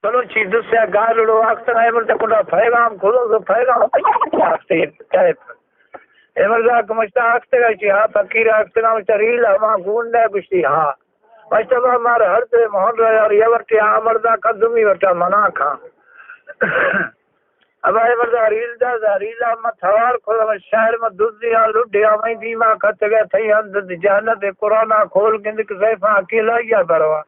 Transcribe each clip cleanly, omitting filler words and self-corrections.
बलोची दुसऱ्या गालडो आखता एमरदा कुठं पैगाम खोलो पैगाम आखते काय एमरदा कमस्ता आखते गायची हा फकीर आखते ना रील हमा गुंडा गुश्ती हा मस्तबा मार हर ते मोहन यार यवरती अमरदा कदमी वटा मना खा अब एमरदा रील म थवार खोल शहर में दुनिया लुटिया में दीमा खत गया थई अंद जन्नत कुराना खोल के सैफा अकेला या बरवा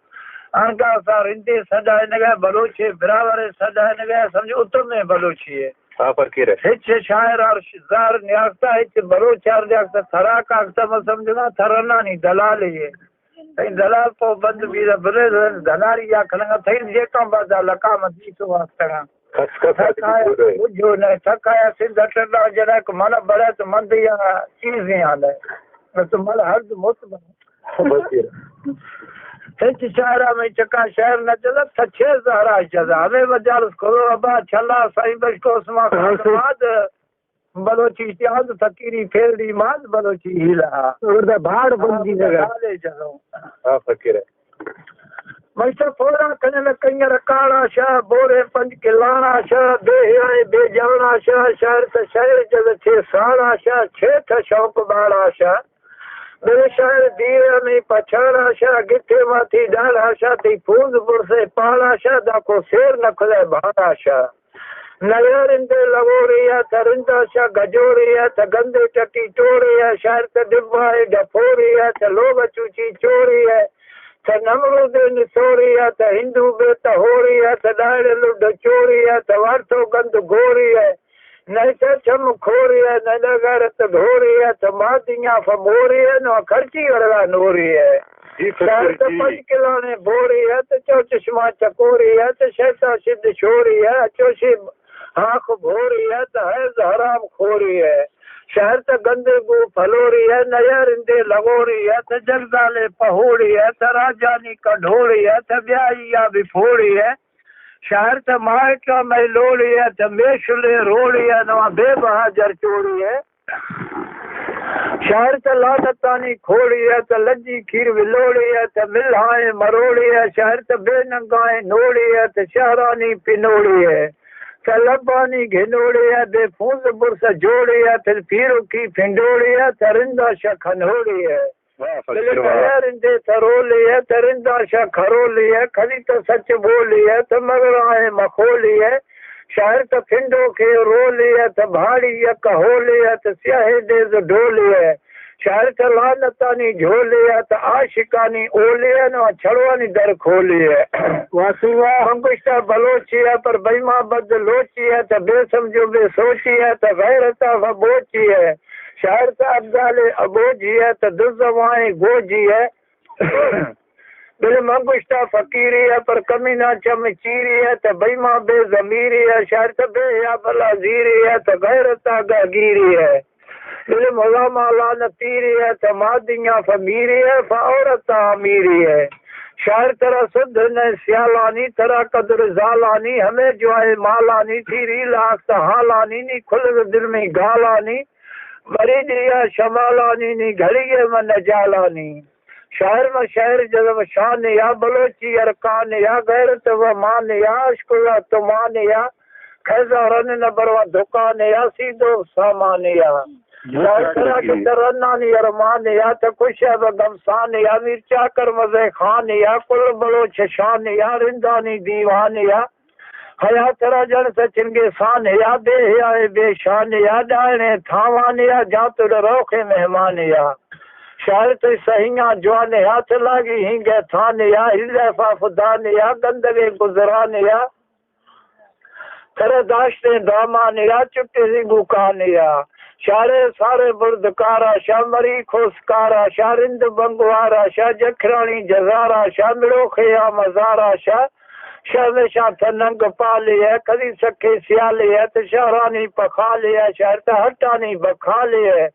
अनका सार इंदे सदा नगे बलोची बराबर सदा नगे समझ उत्तर में बलोची है हाँ पर की रहे हिच शायर और जार न्यास्ता हिच बलोचार न्यास्ता थरा कागता में समझना थरना नहीं दलाल ये कहीं दलाल तो बंद भी बरे धनारी या खलंगा थई जे काम बाजा लका मती तो वास्ता जो न थकाया सिद्ध टला जरा को मन बड़ा तो मन दिया चीजें आले तो मन हर मुत बन हिच शहरा में चका शहर न चला छे जहरा चला हमें बाजार खोलो अबा छला साईं बशको उसमा बाद बलोची याद फकीरी फेरडी माद बलोची हिला और भाड़ बंदी जगह ले चलो हाँ फकीर है मस्त फोड़ा कने में कंजर काला शाह बोरे पंज किलाना शाह बेहाए बेजाना शाह शहर त शहर जग छे साड़ा शाह छे थ शौक बाड़ा शाह बेशहर दीर में पछाड़ा शाह गिथे माथी डाला शाह ती फूजपुर से पाला शाह दाको शेर नखले भाड़ा शाह नयर इंदे लगोरिया तरिंदा शाह गजोरिया त गंदे टटी टोरिया शहर त डिब्बा है डफोरिया त लोग चूची चोरी है त नमरूद निसोरिया त हिंदू बे त होरिया त डायरे लुड चोरिया त वार्थो गंद गोरिया नहीं तो चम खोरिया न नगर त ढोरिया त मातिया फमोरिया न खर्ची वरला नोरिया शहर त 5 किलो ने बोरिया त चो चश्मा चकोरिया त शैता सिद्ध छोरिया चोशी आँख भोरिया त है हराम खोरिया शहर त गंदे गो फलोरी है नया रिंदे लगोरी है त जगदाले पहोड़ी है त राजानी कढोड़ी है त ब्याही या बिफोड़ी है शहर त माइका में लोड़ी है त मेशुले रोड़ी है नवा बेबहाजर चोड़ी है शहर त लादतानी खोड़ी है त लज्जी खीर विलोड़ी है त मिल्हाए मरोड़ी है शहर त बेनंगाए नोड़ी है त शहरानी पिनोड़ी है लबानी घिनोड़ी है बेफूज बुरस जोड़ी है फिर पीरों की फिंडोड़ी है तरिंदा शा खनोड़ी है रिंदे तरोली है तरिंदा शा खरोली है खली तो सच बोली है तो मगराए मखोली है शहर तो फिंडो के रोली है तो भाड़ी है कहोली है तो स्याहे देज ढोली है शहर तो लानतानी झोली है तो आशिकानी ओली है ना छड़वानी दर खोली है वासुआ अंकुशा बलोची है पर बेईमा बद लोची है तो बेसमझो बेसोची है तो गैरता वबोची है शहर तो अब्दाले अबोजी है तो दुर्जवाए गोजी है बिल मंगुश्ता फकीरी है पर कमीना चमचीरी है तो बेईमा बेजमीरी है शहर तो बेया भला जीरी है तो गैरता गगीरी है दिल मौला माला नतीरी है तो मादिया फमीरी है फौरत अमीरी है शायर तरह सुध न सियालानी तरह कदर जालानी हमें जो है मालानी थी रीलाख हालानी नी खुल दिल में गालानी मरी दिया शमालानी नी घड़ी मन जालानी शहर में शहर जब शान या बलोची अरकान या गैरत व मान या अश्कुला तुमान या खैजा रन न बरवा दुकान या सीधो सामान या तरन्नानी अरमान या त खुश है गमसान या मिर्चा कर मजे खान या कुल बलो छशान या रिंदानी दीवान या हया तरा जन सचिन के शान या बेहया बेशान या डाणे थावान या जातुर रोखे मेहमान या शायर तो सहिया जवान हाथ लागी हिंगे थान या हिलफा फुदान या गंदगे गुजरान या तरदाश्ते दामान या चुट्टे सी गुकान या शारे सारे बुर्दकारा शाह मरी खोसकारा शाह रिंद बंगवारा शाह जखरानी जजारा शाह मिड़ो खया मजारा शाह शाह में शाह थनंग पाली है कदी सखे सियाली है तो शाहरानी पखाली है शहर तो हटानी बखाली है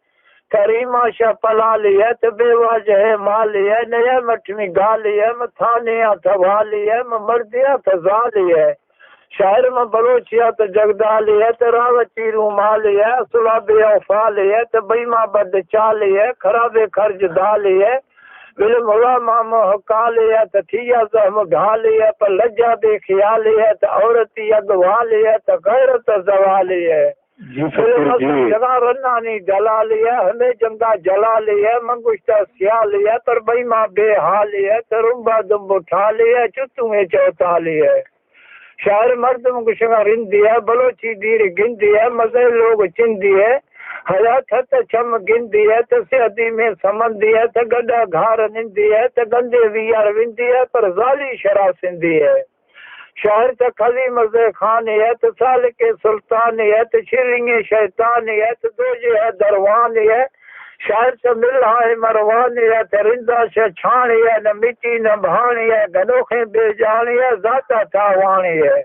करीमा शाह पलाली है तो बेवाज है माली है नया मठमी गाली है मथानिया थवाली है मर्दिया फजाली है शहर में बलोचिया तो जगदाली है तो रावची रूमाली है सुलाबे औफाली है तो बेईमा बद चाली है खराबे खर्ज दाली है बिल मुला मामो काले है तो थिया जम ढाले है पर लज्जा बेख्याले है तो औरती अगवाले है तो गैरत जवाले है जगह रन्नानी जला लिया हमें जंगा जला लिया मंगुश्ता सिया लिया पर बेईमा बेहाल है तो रुम्बा दुम उठा लिया चुतू में चौथा लिया शायर मर्द मुगशगा रिंदी है बलोची दीर गिंदी है मजे लोग चिंदी है हयात हत छम गिंदी है तो सेहदी में समंदी है तो गड्ढा घार निंदी है तो गंदे वियार विंदी है पर जाली शरा सिंधी है शायर तो खली मजे खान है तो साल के सुल्तान है तो शिरिंगे शैतान है तो दोजे है दरवान है शायर से मिला है मरवान है तो रिंदा से छान है न मिट्टी न भान है गनोखे बेजान है जाता था वाण है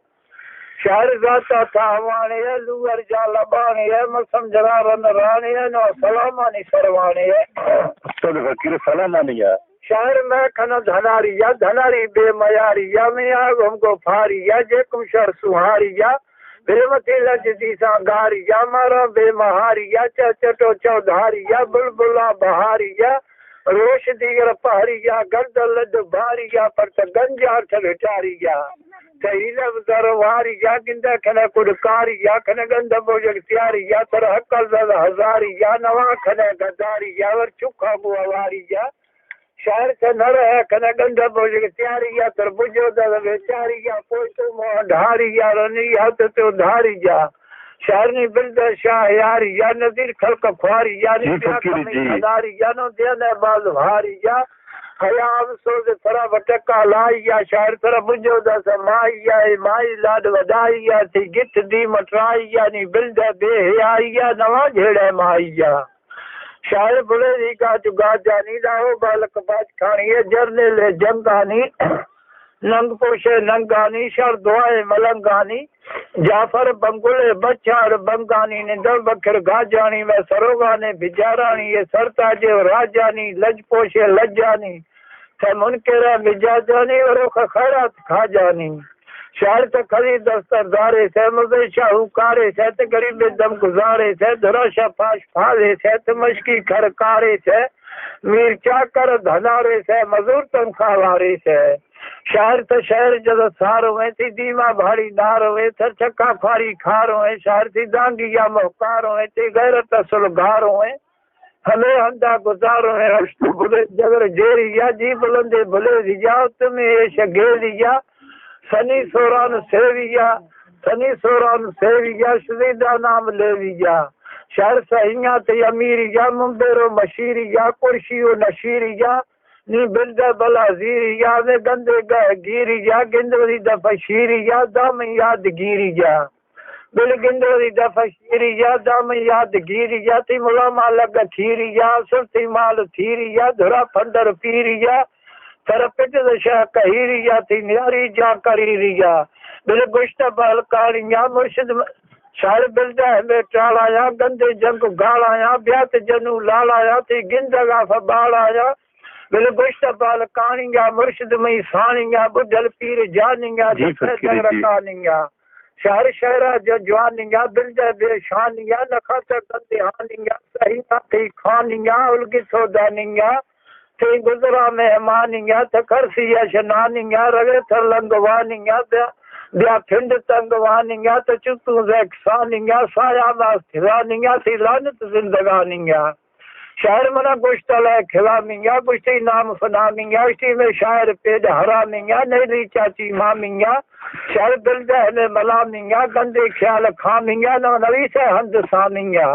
शायर जाता था वाण है लूअर जा लबान है मसम जरा रन रान है नो सलामानी सरवान है उस्ताद फकीर सलामानी है शायर में खन धनारिया धनारी बेमयारिया में आग हमको फारिया जे कुशर सुहारिया बेमती लजदी सांगारिया मारा बेमहारिया चटो चौधारिया बुलबुला बहारिया रोश दीगर पहरिया गर्दल भारिया पर गंजा ठगटारिया तहीलब दरवारिया गिंदा खन कुड़कारिया खन गंद बोजग त्यारिया तर हकल दल हजारिया नवा खन गदारिया वर चुखा बुआवारिया शायर से नर है खन गंद बोजग त्यारिया तर बुझो दल बेचारिया कोई तो मोह ढारिया रनी हथ तो धारिया शायर ने बिल्द शाह यारिया नदीर खलक ख्वारिया निदारिया नो देने बाज भारिया हयाम सोज थरा वटका लाइया शायर थरा बुझो दस माइया माई लाड वदाइया थी गिट दी मटराइया नी बिल्द बेहयाइया नवा झेड़े माइया शायर बुले दी का चुगा जानी लाओ बालक बाज खानी है जरने ले जंगानी नंग पोशे नंगानी शर दुआए मलंगानी जाफर बंगुले बच्चार बंगानी ने दल बखर गाजानी में सरोगाने बिजारानी ये सरताजे राजानी लज पोशे लज्जानी थे मुनकेरा मिजाजानी और खैरात खाजानी शायर तो खरी दस्तरदारे से मजे शाहूकारे से तो गरीब दम गुजारे से धराशा पाश फाले से तो मशकी खरकारे से मीर चाकर धनारे से मजूर तनखा वारे से शायर तो शहर जद सारो है थी दीमा भारी नारो है थर चक्का फारी खारो है शायर थी दांगी या मोहकारो है थी गैरत सुलगारो है हमें हंदा गुजारो है अष्ट बुले जगर जेरिया जी बुलंदे भले रिया तुम्हें ये शगेरिया सनी सोरान सेविया शुदा नाम लेविया शायर सहिया ते अमीरिया मुंबेरो मशीरिया कुर्शियो नशीरिया नी बिल्द बला जीरिया वे गंदे गिरिया गिंदवरी दफशीरिया दाम याद गिरिया बिल गिंदवरी दफशीरिया दाम याद गिरिया ती मुला मालक थीरिया सुरती माल थीरिया धुरा फंदर पीरिया तर पिट दशा कहीरिया थी न्यारी जा करीरिया बिल गुश्त बलकारिया मुर्शिद शायर बिल्द में टालाया गंदे जंग गालाया ब्यात जनू लालाया थी गिंदगा फबालाया बिल गुश्त बाल कानिया मुर्शिद मई सानिया बुद्धल पीर जानिया रकानिया शायर शहरा जो जवानिया बिल्द बेशानिया नखत गंदे हानिया सही थी खानिया उलगी सोदानिया थी गुजरा मेहमानिया तकरसिया शनानिया रगे थर लंगवानिया ब्या फिंड तंगवानिया तो चुतू जैक्सानिया साया मास थिरानिया थी लानत जिंदगानिया शायर मना गुश्त ला खिलामिया गुश्ती नाम फनामिया इसी में शायर पेद हरामिया नैली चाची मामिया शायर बिल्द में मलामिया गंदे ख्याल खामिया नवी से हंद सामिया